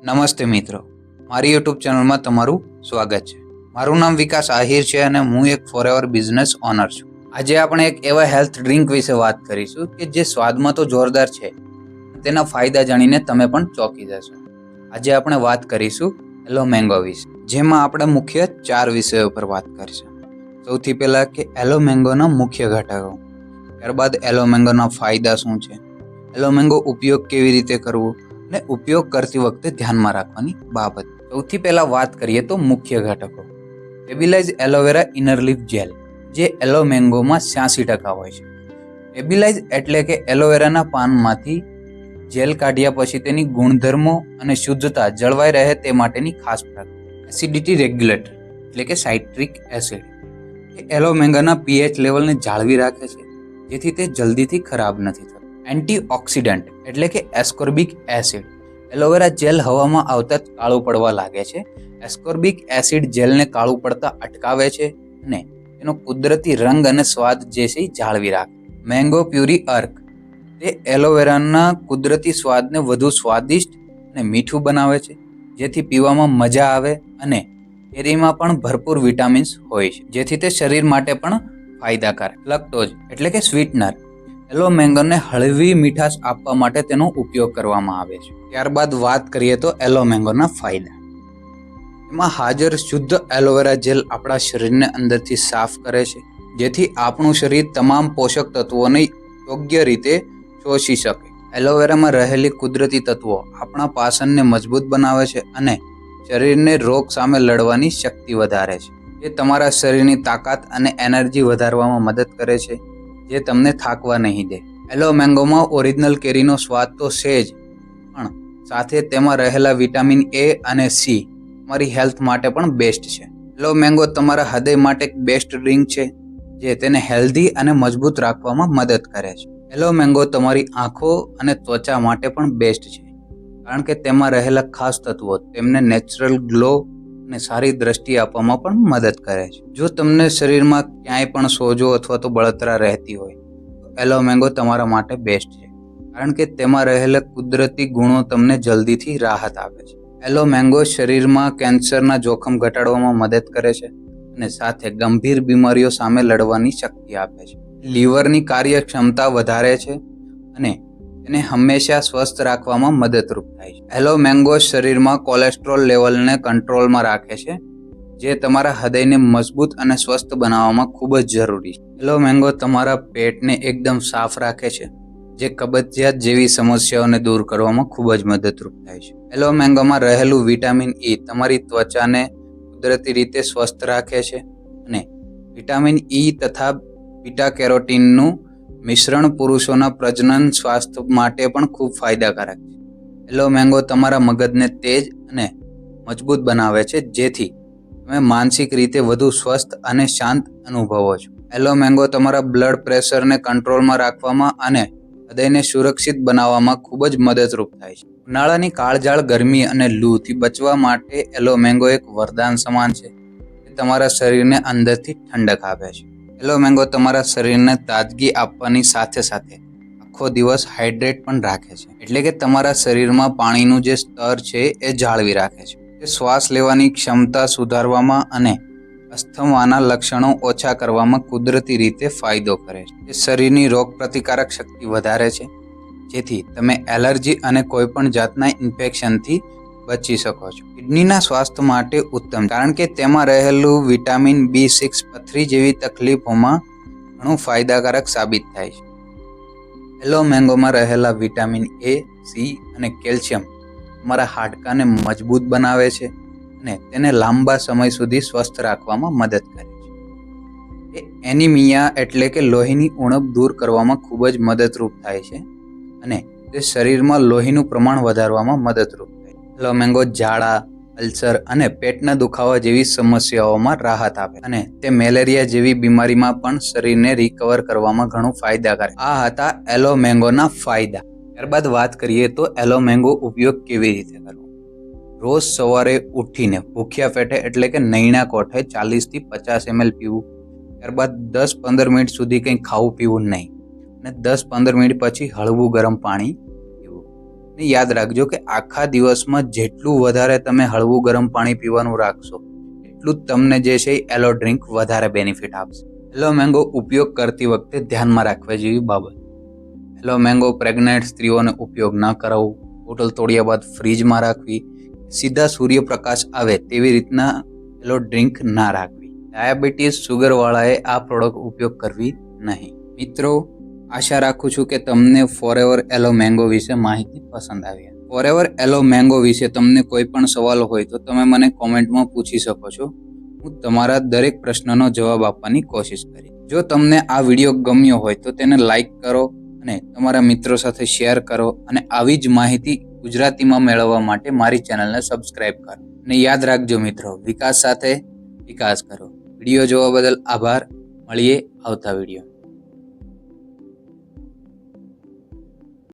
નમસ્તે મિત્રો, મારી યુટ્યુબ ચેનલમાં તમારું સ્વાગત છે। મારું નામ વિકાસ આહિર છે અને હું એક ફોરએવર બિઝનેસ ઓનર છું। આજે આપણે એક એવા હેલ્થ ડ્રિંક વિશે વાત કરીશું કે જે સ્વાદમાં તો જોરદાર છે, તેના ફાયદા જાણીને તમે પણ ચોંકી જશો। આજે આપણે વાત કરીશું એલો મેંગો વિશે, જેમાં આપણે મુખ્ય 4 વિષયો પર વાત કરીશું। સૌથી પહેલા કે એલો મેંગોના મુખ્ય ઘટકો, ત્યારબાદ એલો મેંગોના ફાયદા શું છે, એલો મેંગો ઉપયોગ કેવી રીતે કરવો અને ઉપયોગ કરતી વખતે ધ્યાનમાં રાખવાની બાબત। સૌથી પહેલા વાત કરીએ તો મુખ્ય ઘટકો। Stabilize aloe vera inner leaf gel, જે એલો મેંગોમાં 86% હોય છે। સ્ટેબિલાઇઝ એટલે કે એલોવેરાના પાનમાંથી જેલ કાઢ્યા પછી તેની ગુણધર્મો અને શુદ્ધતા જળવાઈ રહે તે માટેની ખાસ પ્રક્રિયા। એસિડિટી રેગ્યુલેટર એટલે કે સાઇટ્રિક એસિડ, એ એલો મેંગોના પીએચ લેવલને જાળવી રાખે છે, જેથી તે જલ્દીથી ખરાબ નથી થતું। એન્ટીઓક્સિડન્ટ એટલે કે એસ્કોર્બિક એસિડ, એલોવેરા જેલ હવામાં આવતા જ કાળું પડવા લાગે છે। એસ્કોર્બિક એસિડ જેલને કાળું પડતા અટકાવે છે અને તેનો કુદરતી રંગ અને સ્વાદ જે છે જાળવી રાખે। મેંગો પ્યુરી અર્ક, તે એલોવેરાના કુદરતી સ્વાદને વધુ સ્વાદિષ્ટ અને મીઠું બનાવે છે, જેથી પીવામાં મજા આવે અને કેરીમાં પણ ભરપૂર વિટામિન્સ હોય છે, જેથી તે શરીર માટે પણ ફાયદાકારક। લક્ટોઝ એટલે કે સ્વીટનર, એલો મેંગોને હળવી મીઠાશ આપવા માટે તેનો ઉપયોગ કરવામાં આવે છે। ત્યારબાદ વાત કરીએ તો એલો મેંગોના ફાયદા। એમાં હાજર શુદ્ધ એલોવેરા જેલ આપણા શરીરને અંદરથી સાફ કરે છે, જેથી આપણું શરીર તમામ પોષક તત્વોને યોગ્ય રીતે શોષી શકે। એલોવેરામાં રહેલી કુદરતી તત્વો આપણા પાચનને મજબૂત બનાવે છે અને શરીરને રોગ સામે લડવાની શક્તિ વધારે છે। એ તમારા શરીરની તાકાત અને એનર્જી વધારવામાં મદદ કરે છે, જે તમને થાકવા નહીં દે। એલો મેંગોમાં ઓરિજિનલ કેરીનો સ્વાદ તો છે જ, પણ સાથે તેમાં રહેલા વિટામિન એ અને સી તમારી હેલ્થ માટે પણ બેસ્ટ છે। એલો મેંગો તમારા હૃદય માટે એક બેસ્ટ ડ્રિંક છે, જે તેને હેલ્ધી અને મજબૂત રાખવામાં મદદ કરે છે। એલો મેંગો તમારી આંખો અને ત્વચા માટે પણ બેસ્ટ છે, કારણ કે તેમાં રહેલા ખાસ તત્વો તેમને નેચરલ ગ્લો અને સારી દ્રષ્ટિ આપવામાં પણ મદદ કરે છે। જો તમને શરીરમાં ક્યાંય પણ સોજો અથવા તો બળતરા રહેતી હોય તો એલો મેંગો તમારા માટે બેસ્ટ છે, કારણ કે તેમાં રહેલા કુદરતી ગુણો તમને જલ્દીથી રાહત આપે છે। એલો મેંગો શરીરમાં કેન્સરના જોખમ ઘટાડવામાં મદદ કરે છે અને સાથે ગંભીર બીમારીઓ સામે લડવાની શક્તિ આપે છે। લીવરની કાર્યક્ષમતા વધારે છે અને તેને હંમેશા સ્વસ્થ રાખવામાં મદદરૂપ થાય છે। એલો મેંગો શરીરમાં કોલેસ્ટ્રોલ લેવલને કંટ્રોલમાં રાખે છે, જે તમારા હૃદયને મજબૂત અને સ્વસ્થ બનાવવામાં ખૂબ જ જરૂરી છે। એલો મેંગો તમારા પેટને એકદમ સાફ રાખે છે, જે કબજિયાત જેવી સમસ્યાઓને દૂર કરવામાં ખૂબ જ મદદરૂપ થાય છે। એલો મેંગોમાં રહેલું વિટામિન ઈ તમારી ત્વચાને કુદરતી રીતે સ્વસ્થ રાખે છે અને વિટામિન ઈ તથા બીટા કેરોટીનનું મિશ્રણ પુરુષોના પ્રજનન સ્વાસ્થ્ય માટે પણ ખૂબ ફાયદાકારક છે। એલો મેંગો તમારા મગજને તેજ અને મજબૂત બનાવે છે, જેથી તમે માનસિક રીતે વધુ સ્વસ્થ અને શાંત અનુભવો છો। એલો મેંગો તમારા બ્લડ પ્રેશરને કંટ્રોલમાં રાખવામાં અને હૃદયને સુરક્ષિત બનાવવામાં ખૂબ જ મદદરૂપ થાય છે। ઉનાળાની કાળઝાળ ગરમી અને લૂથી બચવા માટે એલો મેંગો એક વરદાન સમાન છે, જે તમારા શરીરને અંદરથી ઠંડક આપે છે। એલો મેંગો તમારા શરીરને તાજગી આપવાની સાથે સાથે આખો દિવસ હાઇડ્રેટ પણ રાખે છે, એટલે કે તમારા શરીરમાં પાણીનું જે સ્તર છે એ જાળવી રાખે છે। તે શ્વાસ લેવાની ક્ષમતા સુધારવામાં અને અસ્થમાના લક્ષણો ઓછા કરવામાં કુદરતી રીતે ફાયદો કરે છે। તે શરીરની રોગપ્રતિકારક શક્તિ વધારે છે, જેથી તમે એલર્જી અને કોઈપણ જાતના ઇન્ફેક્શનથી બચી શકો છો। કિડનીના સ્વાસ્થ્ય માટે ઉત્તમ, કારણ કે તેમાં રહેલું વિટામિન B6 પથરી જેવી તકલીફોમાં ઘણું ફાયદાકારક સાબિત થાય છે। એલો મેંગોમાં રહેલા વિટામિન એ, સી અને કેલ્શિયમ તમારા હાડકાને મજબૂત બનાવે છે અને તેને લાંબા સમય સુધી સ્વસ્થ રાખવામાં મદદ કરે છે। તે એનિમિયા એટલે કે લોહીની ઉણપ દૂર કરવામાં ખૂબ જ મદદરૂપ થાય છે અને તે શરીરમાં લોહીનું પ્રમાણ વધારવામાં મદદરૂપ થાય છે। એલો મેંગો ઝાડા, અલ્સર અને પેટના દુખાવા જેવી સમસ્યાઓમાં રાહત આપે અને તે મેલેરિયા જેવી બીમારીમાં પણ શરીરને રિકવર કરવામાં ઘણું ફાયદાકારક। આ હતા એલો મેંગોના ફાયદા। ત્યારબાદ વાત કરીએ તો એલો મેંગો ઉપયોગ કેવી રીતે કરવો। રોજ સવારે ઉઠીને ભૂખ્યા પેટે એટલે કે નૈણા કોઠે 40 થી 50 ml પીવું। ત્યારબાદ 10-15 મિનિટ સુધી કંઈ ખાવું પીવું નહીં અને 10-15 મિનિટ પછી હળવું ગરમ પાણી પીવું। ને યાદ રાખજો કે આખા દિવસમાં જેટલું વધારે તમે હળવું ગરમ પાણી પીવાનું રાખશો એટલું જ તમને જે છે એલો ડ્રિંક વધારે બેનિફિટ આપશે. એલો મેંગો ઉપયોગ કરતી વખતે ધ્યાનમાં રાખવા જેવી બાબત: એલો મેંગો પ્રેગ્નેન્ટ સ્ત્રીઓને ઉપયોગ ન કરાવવું, બોટલ તોડ્યા બાદ ફ્રીજમાં રાખવી, સીધા સૂર્યપ્રકાશ આવે તેવી રીતના એલો ડ્રિંક ના રાખવી. ડાયાબિટીસ શુગરવાળાએ આ પ્રોડક્ટ ઉપયોગ કરવી નહીં. મિત્રો, આશા રાખું છું કે તમને ફોરએવર એલો મેંગો વિશે માહિતી પસંદ આવી. ફોરએવર એલો મેંગો વિશે તમને કોઈ પણ સવાલ હોય તો તમે મને કોમેન્ટમાં પૂછી શકો છો. હું તમારા દરેક પ્રશ્નનો જવાબ આપવાની કોશિશ કરીશ. જો તમને આ વિડીયો ગમ્યો હોય તો તેને લાઈક કરો અને તમારા મિત્રો સાથે શેર કરો અને આવી જ માહિતી ગુજરાતીમાં મેળવવા માટે મારી ચેનલને સબસ્ક્રાઇબ કરો. અને યાદ રાખજો મિત્રો, વિકાસ સાથે વિકાસ કરો. વિડીયો જોવા બદલ આભાર. મળીએ આવતા વિડીયો.